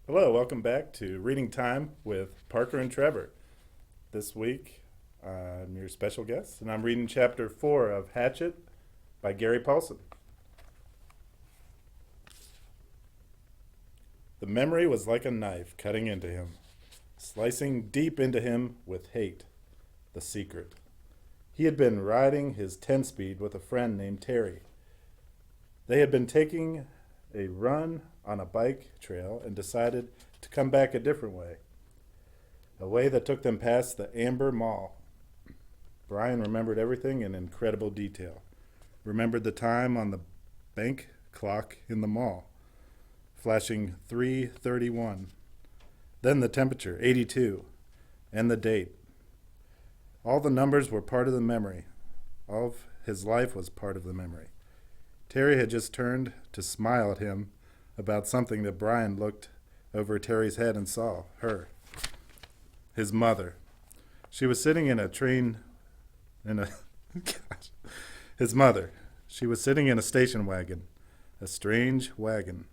Hello, welcome back to Reading Time with Parker and Trevor. This week, I'm your special guest, and I'm reading chapter 4 of Hatchet by Gary Paulson. The memory was like a knife cutting into him, slicing deep into him with hate. The secret. He had been riding his 10 speed with a friend named Terry. They had been taking a run on a bike trail and decided to come back a different way, a way that took them past the Amber Mall. Brian remembered everything in incredible detail. Remembered the time on the bank clock in the mall, flashing 3:31. Then the temperature, 82, and the date. All the numbers were part of the memory. All of his life was part of the memory. Terry had just turned to smile at him about something that Brian looked over Terry's head and saw her, his mother. She was sitting in a train, in a, gosh, his mother. She was sitting in a station wagon, a strange wagon.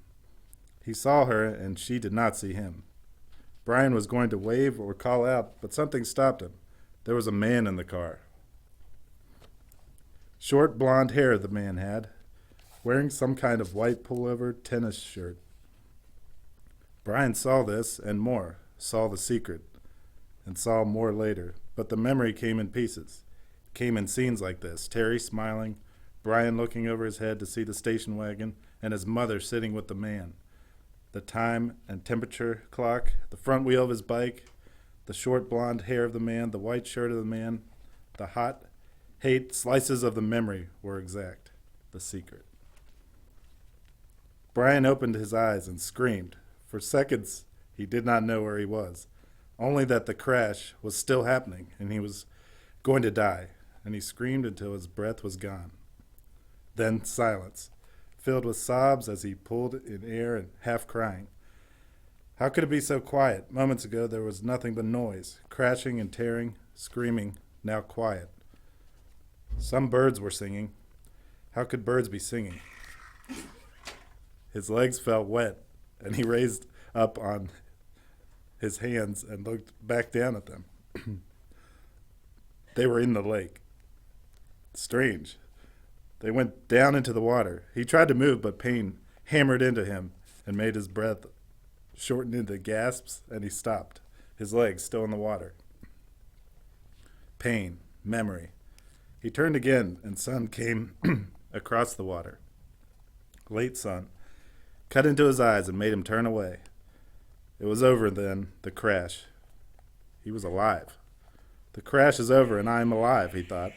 He saw her and she did not see him. Brian was going to wave or call out, but something stopped him. There was a man in the car. Short blonde hair the man had, wearing some kind of white pullover tennis shirt. Brian saw this and more, saw the secret, and saw more later, but the memory came in pieces. It came in scenes like this, Terry smiling, Brian looking over his head to see the station wagon, and his mother sitting with the man. The time and temperature clock, the front wheel of his bike, the short blonde hair of the man, the white shirt of the man, the hot hate slices of the memory were exact. The secret. Brian opened his eyes and screamed. For seconds, he did not know where he was, only that the crash was still happening and he was going to die, and he screamed until his breath was gone. Then silence, filled with sobs as he pulled in air and half crying. How could it be so quiet? Moments ago there was nothing but noise, crashing and tearing, screaming, now quiet. Some birds were singing. How could birds be singing? His legs felt wet, and he raised up on his hands and looked back down at them. They were in the lake. Strange. They went down into the water. He tried to move, but pain hammered into him and made his breath shorten into gasps, and he stopped, his legs still in the water. Pain, memory. He turned again, and sun came across the water. Late sun cut into his eyes and made him turn away. It was over then, the crash. He was alive. The crash is over and I am alive, he thought.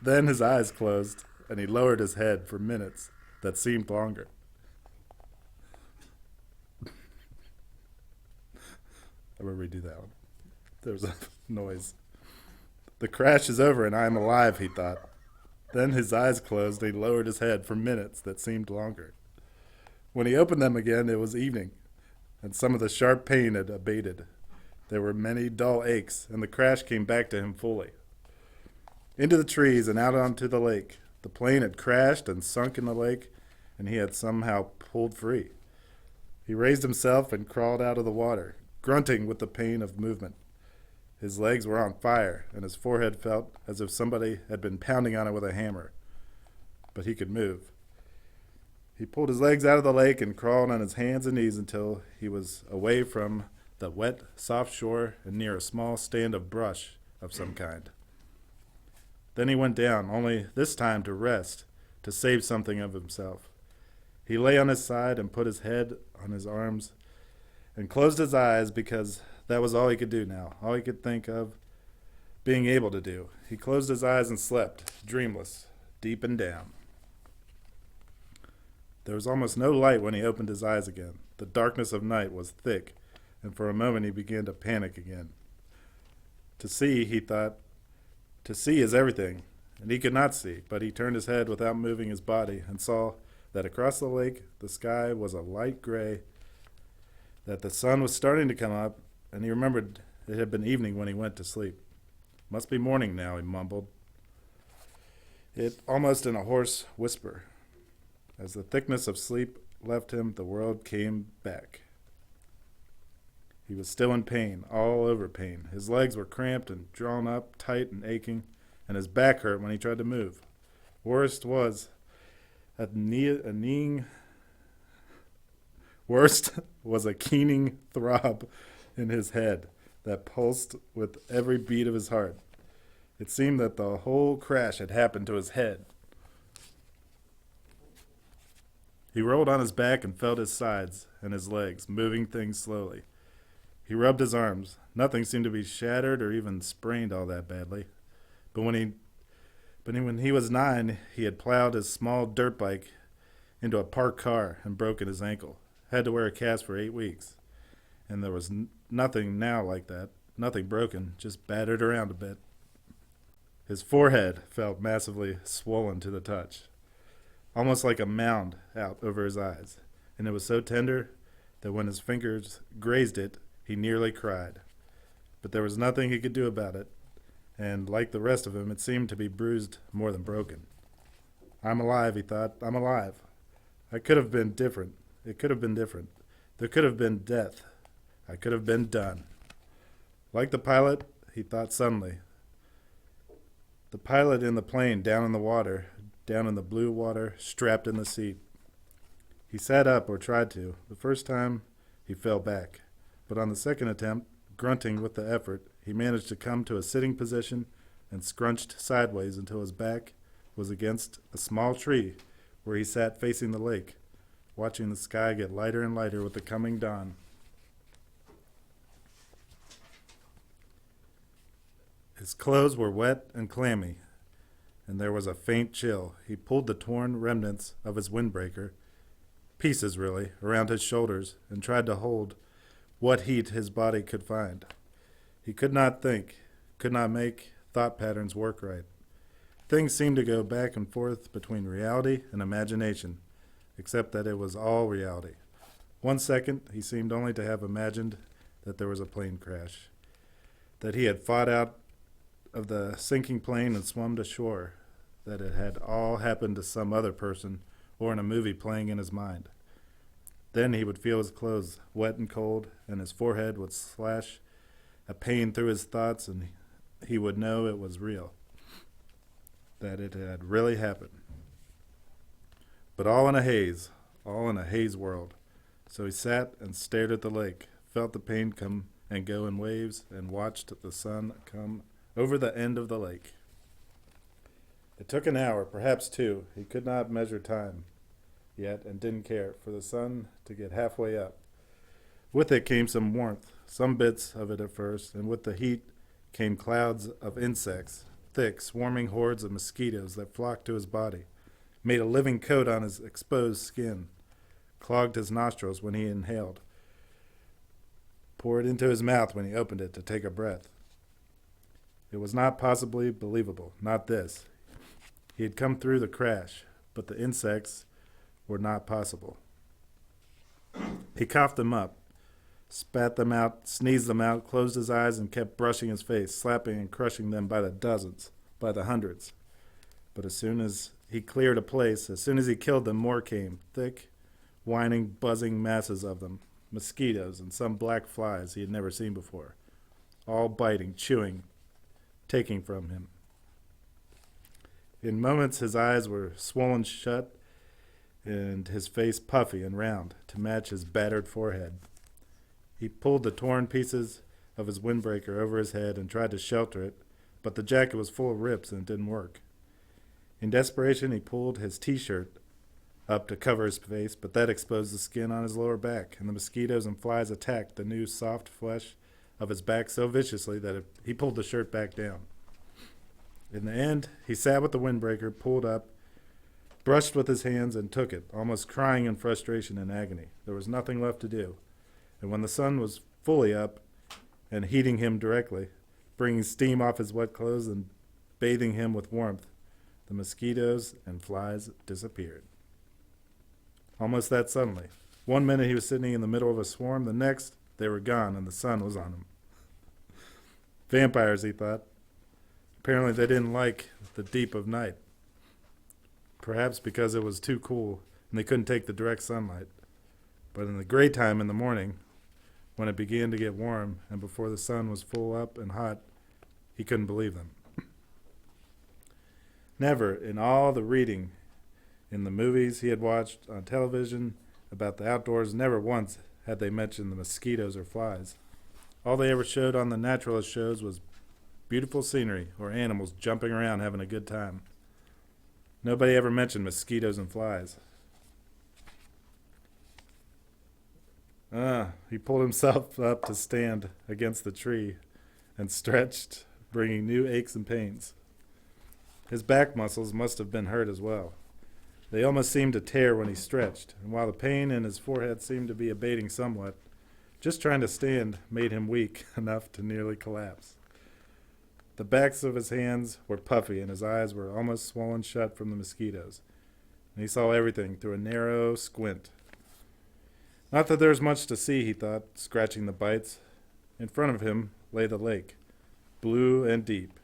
Then his eyes closed and he lowered his head for minutes that seemed longer. I'm going to redo that one. There was a noise. The crash is over and I am alive, he thought. Then his eyes closed and he lowered his head for minutes that seemed longer. When he opened them again, it was evening, and some of the sharp pain had abated. There were many dull aches, and the crash came back to him fully. Into the trees and out onto the lake. The plane had crashed and sunk in the lake, and he had somehow pulled free. He raised himself and crawled out of the water, grunting with the pain of movement. His legs were on fire, and his forehead felt as if somebody had been pounding on it with a hammer. But he could move. He pulled his legs out of the lake and crawled on his hands and knees until he was away from the wet, soft shore and near a small stand of brush of some kind. Then he went down, only this time to rest, to save something of himself. He lay on his side and put his head on his arms and closed his eyes because that was all he could do now, all he could think of being able to do. He closed his eyes and slept, dreamless, deep and down. There was almost no light when he opened his eyes again. The darkness of night was thick, and for a moment he began to panic again. To see, he thought, to see is everything, and he could not see, but he turned his head without moving his body and saw that across the lake the sky was a light gray, that the sun was starting to come up, and he remembered it had been evening when he went to sleep. Must be morning now, he mumbled, it almost in a hoarse whisper. As the thickness of sleep left him, the world came back. He was still in pain, all over pain. His legs were cramped and drawn up, tight and aching, and his back hurt when he tried to move. Worst was a keening throb in his head that pulsed with every beat of his heart. It seemed that the whole crash had happened to his head. He rolled on his back and felt his sides and his legs, moving things slowly. He rubbed his arms. Nothing seemed to be shattered or even sprained all that badly. But when he was 9, he had plowed his small dirt bike into a parked car and broken his ankle. Had to wear a cast for 8 weeks. And there was nothing now like that. Nothing broken, just battered around a bit. His forehead felt massively swollen to the touch, almost like a mound out over his eyes, and it was so tender that when his fingers grazed it, he nearly cried. But there was nothing he could do about it, and like the rest of him, it seemed to be bruised more than broken. I'm alive, he thought. I'm alive. I could have been different. It could have been different. There could have been death. I could have been done. Like the pilot, he thought suddenly. The pilot in the plane down in the water, down in the blue water, strapped in the seat. He sat up, or tried to. The first time, he fell back. But on the second attempt, grunting with the effort, he managed to come to a sitting position and scrunched sideways until his back was against a small tree where he sat facing the lake, watching the sky get lighter and lighter with the coming dawn. His clothes were wet and clammy, and there was a faint chill. He pulled the torn remnants of his windbreaker, pieces really, around his shoulders and tried to hold what heat his body could find. He could not think, could not make thought patterns work right. Things seemed to go back and forth between reality and imagination, except that it was all reality. 1 second, he seemed only to have imagined that there was a plane crash, that he had fought out of the sinking plane and swum to shore, that it had all happened to some other person or in a movie playing in his mind. Then he would feel his clothes wet and cold, and his forehead would slash a pain through his thoughts, and he would know it was real, that it had really happened. But all in a haze world. So he sat and stared at the lake, felt the pain come and go in waves, and watched the sun come over the end of the lake. It took an hour, perhaps 2. He could not measure time yet and didn't care for the sun to get halfway up. With it came some warmth, some bits of it at first, and with the heat came clouds of insects, thick, swarming hordes of mosquitoes that flocked to his body, made a living coat on his exposed skin, clogged his nostrils when he inhaled, poured into his mouth when he opened it to take a breath. It was not possibly believable, not this. He had come through the crash, but the insects were not possible. He coughed them up, spat them out, sneezed them out, closed his eyes, and kept brushing his face, slapping and crushing them by the dozens, by the hundreds. But as soon as he cleared a place, as soon as he killed them, more came, thick, whining, buzzing masses of them, mosquitoes and some black flies he had never seen before, all biting, chewing, taking from him. In moments his eyes were swollen shut and his face puffy and round to match his battered forehead. He pulled the torn pieces of his windbreaker over his head and tried to shelter it, but the jacket was full of rips and it didn't work. In desperation, he pulled his T-shirt up to cover his face, but that exposed the skin on his lower back, and the mosquitoes and flies attacked the new soft flesh of his back so viciously that he pulled the shirt back down. In the end, he sat with the windbreaker pulled up, brushed with his hands, and took it, almost crying in frustration and agony. There was nothing left to do. And when the sun was fully up and heating him directly, bringing steam off his wet clothes and bathing him with warmth, the mosquitoes and flies disappeared. Almost that suddenly. 1 minute he was sitting in the middle of a swarm, the next they were gone and the sun was on him. Vampires, he thought. Apparently they didn't like the deep of night. Perhaps because it was too cool and they couldn't take the direct sunlight. But in the gray time in the morning, when it began to get warm and before the sun was full up and hot, he couldn't believe them. Never, in all the reading in the movies he had watched on television about the outdoors, never once had they mentioned the mosquitoes or flies. All they ever showed on the naturalist shows was beautiful scenery or animals jumping around having a good time. Nobody ever mentioned mosquitoes and flies. He pulled himself up to stand against the tree and stretched, bringing new aches and pains. His back muscles must have been hurt as well. They almost seemed to tear when he stretched, and while the pain in his forehead seemed to be abating somewhat, just trying to stand made him weak enough to nearly collapse. The backs of his hands were puffy, and his eyes were almost swollen shut from the mosquitoes, and he saw everything through a narrow squint. Not that there was much to see, he thought, scratching the bites. In front of him lay the lake, blue and deep.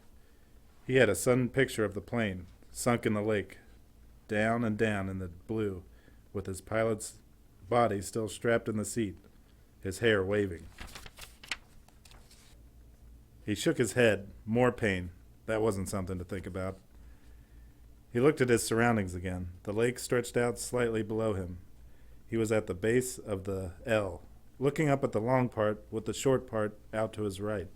He had a sudden picture of the plane, sunk in the lake, down and down in the blue, with his pilot's body still strapped in the seat, his hair waving. He shook his head. More pain. That wasn't something to think about. He looked at his surroundings again. The lake stretched out slightly below him. He was at the base of the L, looking up at the long part with the short part out to his right.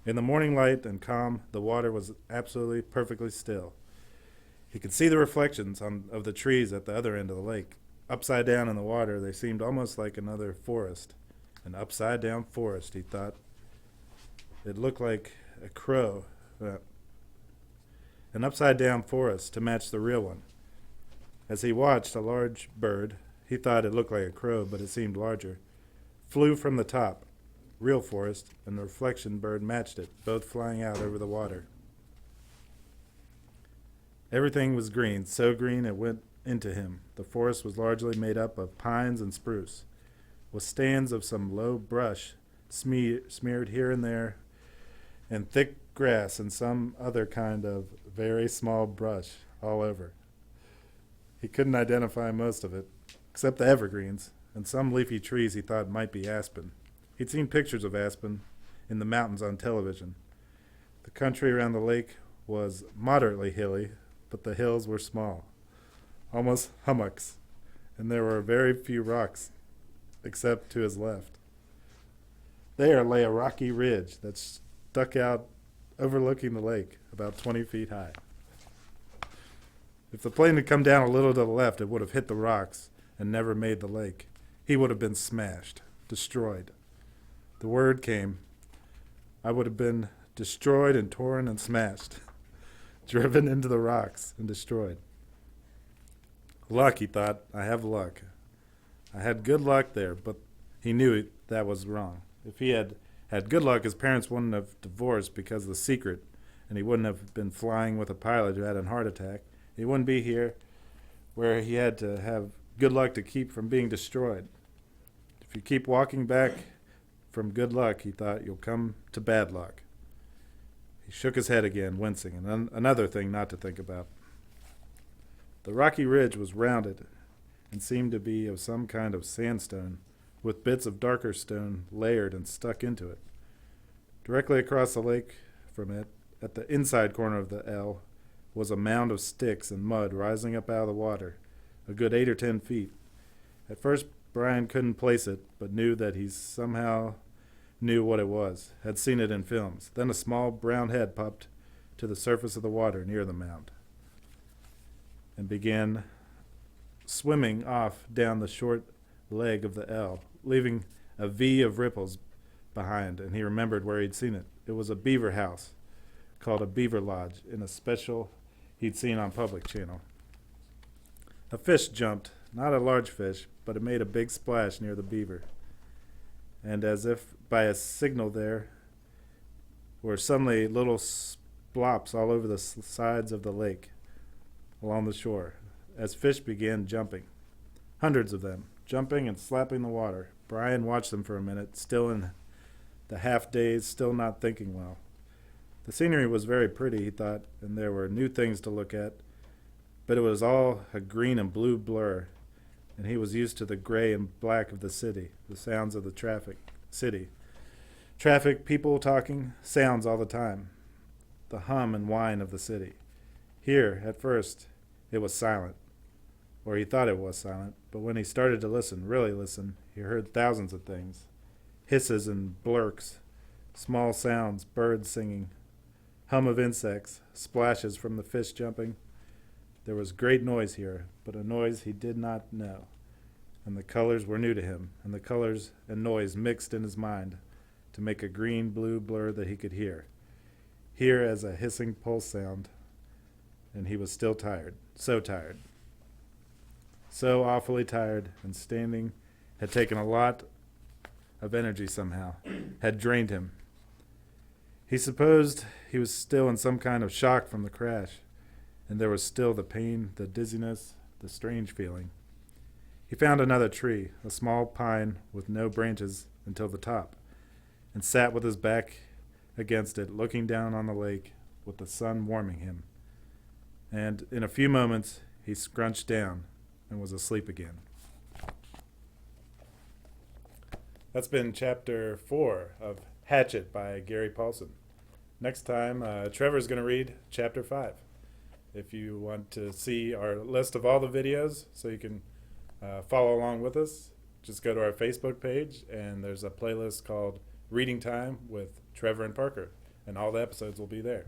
In the morning light and calm, the water was absolutely perfectly still. He could see the reflections of the trees at the other end of the lake. Upside down in the water, they seemed almost like another forest. An upside-down forest, he thought. It looked like a crow. An upside-down forest to match the real one. As he watched, a large bird, he thought it looked like a crow, but it seemed larger, flew from the top. Real forest, and the reflection bird matched it, both flying out over the water. Everything was green, so green it went into him. The forest was largely made up of pines and spruce, with stands of some low brush smeared here and there, and thick grass and some other kind of very small brush all over. He couldn't identify most of it, except the evergreens, and some leafy trees he thought might be aspen. He'd seen pictures of aspen in the mountains on television. The country around the lake was moderately hilly, but the hills were small, almost hummocks, and there were very few rocks, except to his left. There lay a rocky ridge that stuck out overlooking the lake, about 20 feet high. If the plane had come down a little to the left, it would have hit the rocks and never made the lake. He would have been smashed, destroyed. The word came. I would have been destroyed and torn and smashed, driven into the rocks and destroyed. Luck, he thought. I have luck. I had good luck there, but he knew that was wrong. If he had had good luck, his parents wouldn't have divorced because of the secret, and he wouldn't have been flying with a pilot who had a heart attack. He wouldn't be here where he had to have good luck to keep from being destroyed. If you keep walking back from good luck, he thought, you'll come to bad luck. He shook his head again, wincing, and another thing not to think about. The rocky ridge was rounded and seemed to be of some kind of sandstone, with bits of darker stone layered and stuck into it. Directly across the lake from it, at the inside corner of the L, was a mound of sticks and mud rising up out of the water, a good 8 or 10 feet. At first, Brian couldn't place it, but knew that he somehow knew what it was, had seen it in films. Then a small brown head popped to the surface of the water near the mound and began swimming off down the short leg of the L, leaving a V of ripples behind, and he remembered where he'd seen it. It was a beaver house called a beaver lodge in a special he'd seen on Public Channel. A fish jumped, not a large fish, but it made a big splash near the beaver. And as if by a signal, there were suddenly little splops all over the sides of the lake along the shore as fish began jumping. Hundreds of them, jumping and slapping the water. Brian watched them for a minute, still in the half-daze, still not thinking well. The scenery was very pretty, he thought, and there were new things to look at, but it was all a green and blue blur, and he was used to the gray and black of the city, the sounds of the traffic, city. Traffic, people talking, sounds all the time. The hum and whine of the city. Here, at first, it was silent. Or he thought it was silent, but when he started to listen, really listen, he heard thousands of things. Hisses and blurks, small sounds, birds singing, hum of insects, splashes from the fish jumping. There was great noise here, but a noise he did not know. And the colors were new to him, and the colors and noise mixed in his mind to make a green-blue blur that he could hear as a hissing pulse sound, and he was still tired, so awfully tired, and standing had taken a lot of energy somehow, had drained him. He supposed he was still in some kind of shock from the crash, and there was still the pain, the dizziness, the strange feeling. He found another tree, a small pine with no branches until the top, and sat with his back against it, looking down on the lake with the sun warming him. And in a few moments, he scrunched down and was asleep again. That's been chapter 4 of Hatchet by Gary Paulson. Next time, Trevor's going to read chapter 5. If you want to see our list of all the videos so you can follow along with us, just go to our Facebook page, and there's a playlist called Reading Time with Trevor and Parker, and all the episodes will be there.